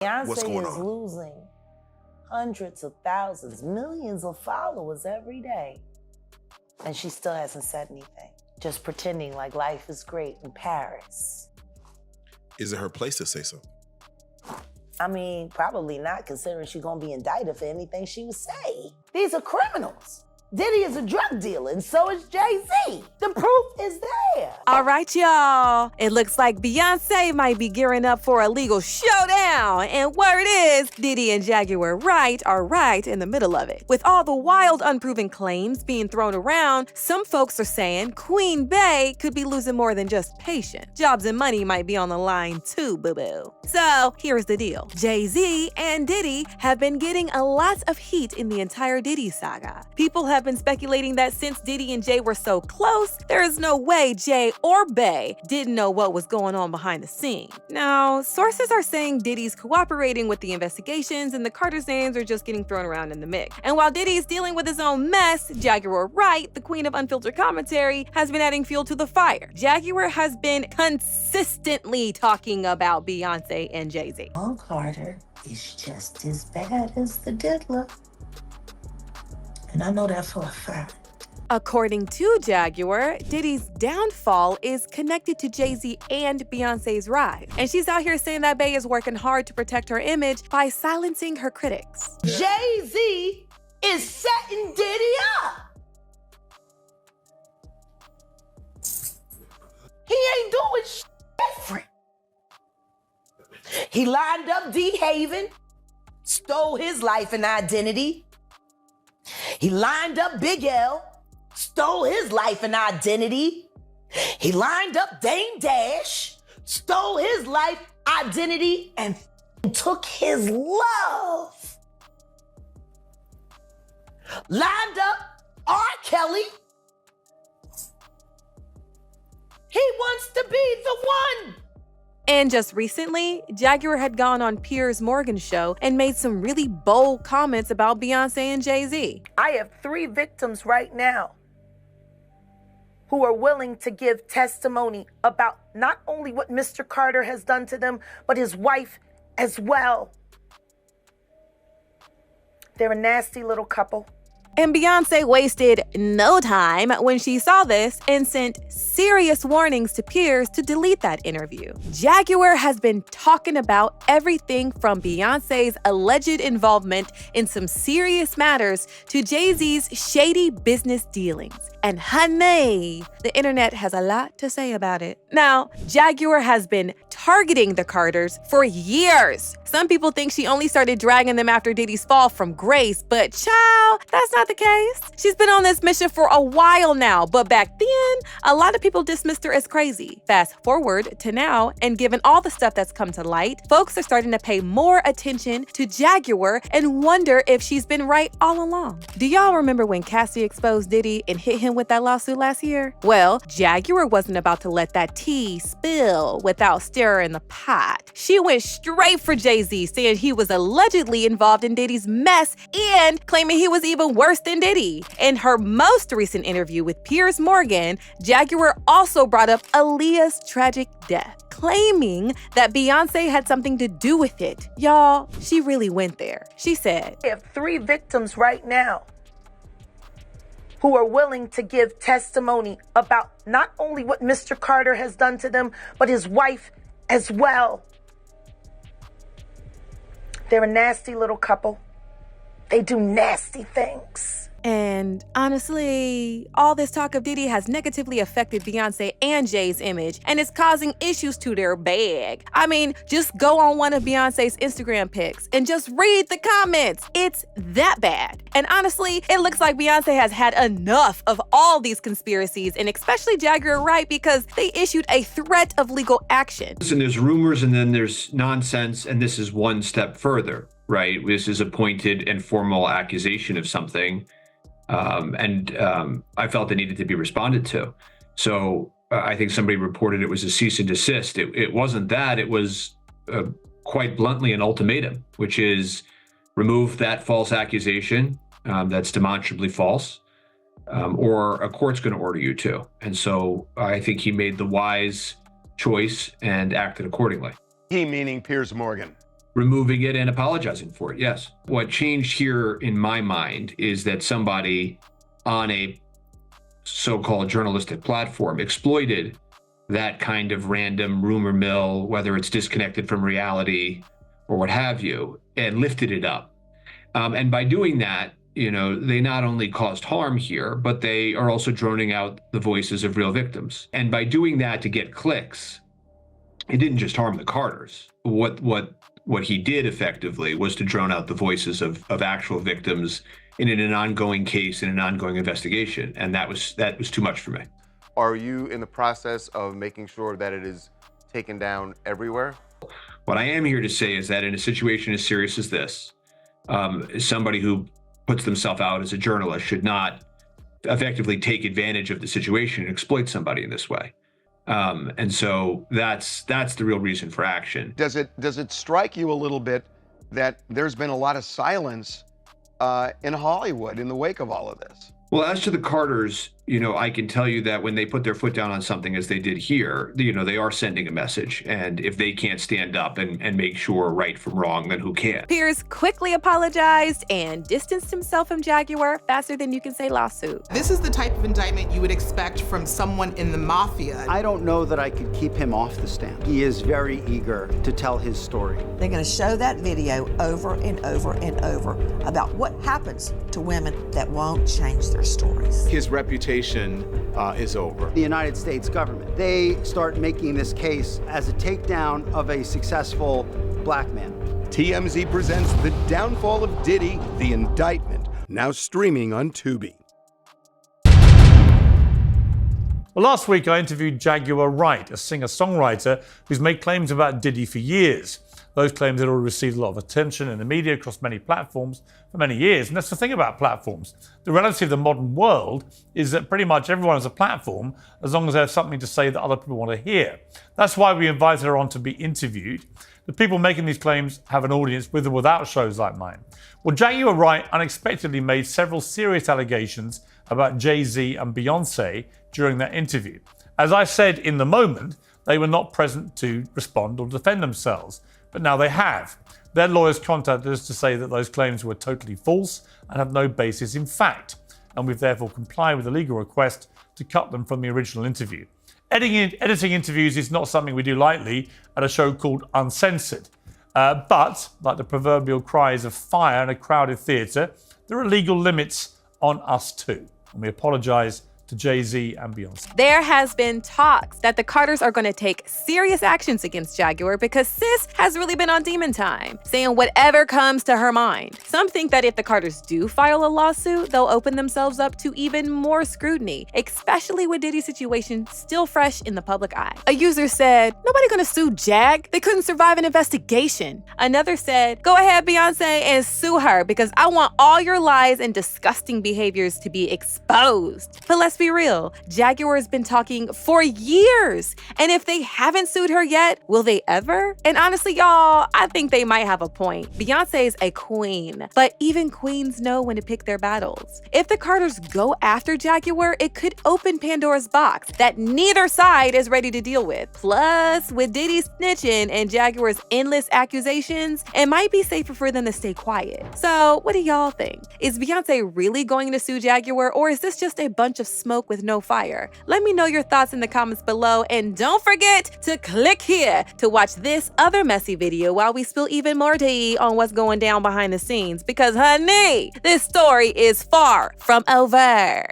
What's going Beyoncé is on? losing hundreds of thousands, millions of followers every day. And she still hasn't said anything. Just pretending like life is great in Paris. Is it her place to say something? I mean, probably not, considering she's gonna be indicted for anything she would say. These are criminals. Diddy is a drug dealer, and so is Jay-Z. The proof is there. All right, y'all. It looks like Beyoncé might be gearing up for a legal showdown. And word is, Diddy and Jaguar Wright are right in the middle of it. With all the wild, unproven claims being thrown around, some folks are saying Queen Bey could be losing more than just patience. Jobs and money might be on the line too, boo-boo. So here's the deal. Jay-Z and Diddy have been getting a lot of heat in the entire Diddy saga. People have been speculating that since Diddy and Jay were so close, there is no way Jay or Bey didn't know what was going on behind the scenes. Now, sources are saying Diddy's cooperating with the investigations and the Carter's names are just getting thrown around in the mix. And while Diddy's dealing with his own mess, Jaguar Wright, the queen of unfiltered commentary, has been adding fuel to the fire. Jaguar has been consistently talking about Beyoncé and Jay-Z. Carter is just as bad as the diddler. And I know that for a fact. According to Jaguar, Diddy's downfall is connected to Jay-Z and Beyoncé's rise. And she's out here saying that Bey is working hard to protect her image by silencing her critics. Jay-Z is setting Diddy up. He ain't doing shit different. He lined up D-Haven, stole his life and identity. He lined up Big L, stole his life and identity. He lined up Dame Dash, stole his life, identity, and took his love. Lined up R. Kelly. He wants to be the one. And just recently, Jaguar had gone on Piers Morgan's show and made some really bold comments about Beyoncé and Jay-Z. I have 3 victims right now who are willing to give testimony about not only what Mr. Carter has done to them, but his wife as well. They're a nasty little couple. And Beyoncé wasted no time when she saw this and sent serious warnings to Piers to delete that interview. Jaguar has been talking about everything from Beyoncé's alleged involvement in some serious matters to Jay-Z's shady business dealings. And honey, the internet has a lot to say about it. Now, Jaguar has been targeting the Carters for years. Some people think she only started dragging them after Diddy's fall from grace, but child, that's not the case. She's been on this mission for a while now, but back then, a lot of people dismissed her as crazy. Fast forward to now, and given all the stuff that's come to light, folks are starting to pay more attention to Jaguar and wonder if she's been right all along. Do y'all remember when Cassie exposed Diddy and hit him with that lawsuit last year? Well, Jaguar wasn't about to let that tea spill without stirring the pot. She went straight for Jay-Z, saying he was allegedly involved in Diddy's mess and claiming he was even worse than Diddy. In her most recent interview with Piers Morgan, Jaguar also brought up Aaliyah's tragic death, claiming that Beyoncé had something to do with it. Y'all, she really went there. She said, I have 3 victims right now who are willing to give testimony about not only what Mr. Carter has done to them, but his wife as well. They're a nasty little couple. They do nasty things. and honestly, all this talk of Diddy has negatively affected Beyoncé and Jay's image, and it's causing issues to their bag. I mean, just go on one of Beyoncé's Instagram pics and just read the comments. It's that bad. And honestly, it looks like Beyoncé has had enough of all these conspiracies, and especially Jaguar Wright, because they issued a threat of legal action. Listen, there's rumors and then there's nonsense, and this is one step further, right? This is a pointed and formal accusation of something. I felt it needed to be responded to. So I think somebody reported it was a cease and desist. It wasn't that. It was quite bluntly an ultimatum, which is remove that false accusation that's demonstrably false, or a court's going to order you to. And so I think he made the wise choice and acted accordingly. He meaning Piers Morgan. removing it and apologizing for it, yes. What changed here in my mind is that somebody on a so-called journalistic platform exploited that kind of random rumor mill, whether it's disconnected from reality or what have you, and lifted it up. And by doing that, they not only caused harm here, but they are also droning out the voices of real victims. And by doing that to get clicks, it didn't just harm the Carters. What he did effectively was to drone out the voices of actual victims in an ongoing case, in an ongoing investigation. And that was too much for me. Are you in the process of making sure that it is taken down everywhere? What I am here to say is that in a situation as serious as this, somebody who puts themselves out as a journalist should not effectively take advantage of the situation and exploit somebody in this way. And so that's the real reason for action. Does it strike you a little bit that there's been a lot of silence in Hollywood in the wake of all of this? Well, as to the Carters, I can tell you that when they put their foot down on something as they did here, they are sending a message. And if they can't stand up and make sure right from wrong, then who can? Piers quickly apologized and distanced himself from Jaguar faster than you can say lawsuit. This is the type of indictment you would expect from someone in the mafia. I don't know that I could keep him off the stand. He is very eager to tell his story. They're going to show that video over and over and over about what happens to women that won't change their stories. His reputation is over. The United States government, they start making this case as a takedown of a successful black man. TMZ presents The Downfall of Diddy, The Indictment, now streaming on Tubi. Well, last week I interviewed Jaguar Wright, a singer-songwriter who's made claims about Diddy for years. Those claims had already received a lot of attention in the media across many platforms for many years. And that's the thing about platforms. The reality of the modern world is that pretty much everyone has a platform as long as they have something to say that other people want to hear. That's why we invited her on to be interviewed. The people making these claims have an audience with or without shows like mine. Well, Jaguar Wright unexpectedly made several serious allegations about Jay-Z and Beyoncé during that interview. As I said in the moment, they were not present to respond or defend themselves. But now they have. Their lawyers contacted us to say that those claims were totally false and have no basis in fact, and we've therefore complied with the legal request to cut them from the original interview. Editing interviews is not something we do lightly at a show called Uncensored. But, like the proverbial cries of fire in a crowded theatre, there are legal limits on us too. And we apologise to Jay-Z and Beyoncé. There has been talks that the Carters are going to take serious actions against Jaguar because sis has really been on demon time, saying whatever comes to her mind. Some think that if the Carters do file a lawsuit, they'll open themselves up to even more scrutiny, especially with Diddy's situation still fresh in the public eye. A user said, "Nobody gonna sue Jag. They couldn't survive an investigation." Another said, "Go ahead, Beyoncé, and sue her because I want all your lies and disgusting behaviors to be exposed." But let's be real, Jaguar has been talking for years. And if they haven't sued her yet, will they ever? And honestly, y'all, I think they might have a point. Beyoncé is a queen, but even queens know when to pick their battles. If the Carters go after Jaguar, it could open Pandora's box that neither side is ready to deal with. Plus, with Diddy snitching and Jaguar's endless accusations, it might be safer for them to stay quiet. So, what do y'all think? Is Beyoncé really going to sue Jaguar, or is this just a bunch of smoke with no fire? Let me know your thoughts in the comments below, and don't forget to click here to watch this other messy video while we spill even more tea on what's going down behind the scenes, because honey, this story is far from over.